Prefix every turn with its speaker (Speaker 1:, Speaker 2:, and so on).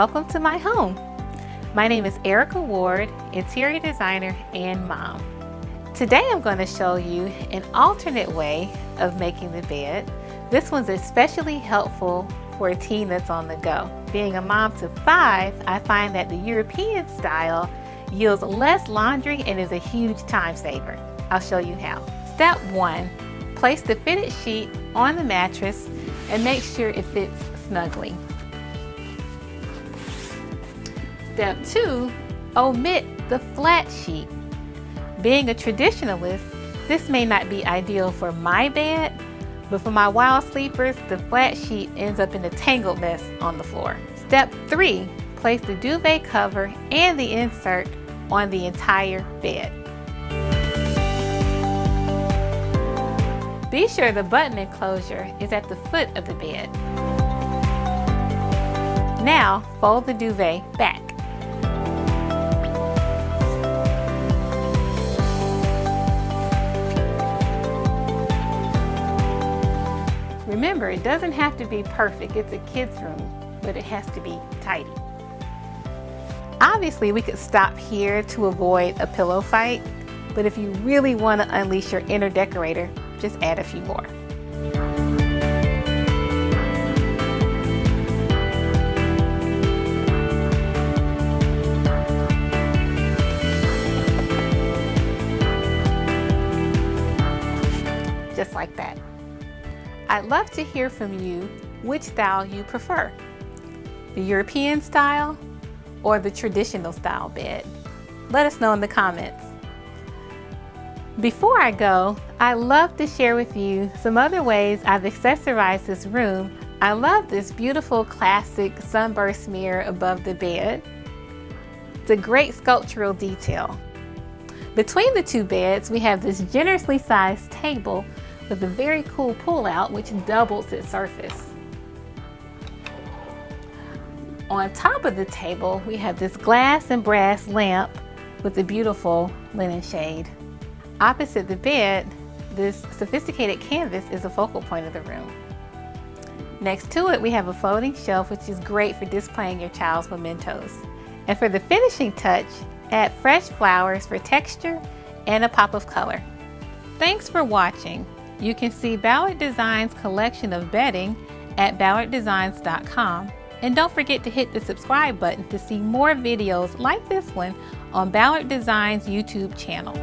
Speaker 1: welcome to my home. My name is Erika Ward, interior designer and mom. Today I'm going to show you an alternate way of making the bed. This one's especially helpful for a teen that's on the go. Being a mom to 5, I find that the European style yields less laundry and is a huge time saver. I'll show you how. Step 1, place the fitted sheet on the mattress and make sure it fits snugly. Step 2, omit the flat sheet. Being a traditionalist, this may not be ideal for my bed, but for my wild sleepers, the flat sheet ends up in a tangled mess on the floor. Step 3, place the duvet cover and the insert on the entire bed. Be sure the button enclosure is at the foot of the bed. Now, fold the duvet back. Remember, it doesn't have to be perfect. It's a kid's room, but it has to be tidy. Obviously, we could stop here to avoid a pillow fight, but if you really want to unleash your inner decorator, just add a few more. Just like that. I'd love to hear from you which style you prefer, the European style or the traditional style bed. Let us know in the comments. Before I go, I love to share with you some other ways I've accessorized this room. I love this beautiful classic sunburst mirror above the bed. It's a great sculptural detail. Between the two beds, we have this generously sized table with a very cool pull-out which doubles its surface. On top of the table, we have this glass and brass lamp with a beautiful linen shade. Opposite the bed, this sophisticated canvas is a focal point of the room. Next to it, we have a folding shelf, which is great for displaying your child's mementos. And for the finishing touch, add fresh flowers for texture and a pop of color. Thanks for watching. You can see Ballard Design's collection of bedding at ballarddesigns.com. And don't forget to hit the subscribe button to see more videos like this one on Ballard Design's YouTube channel.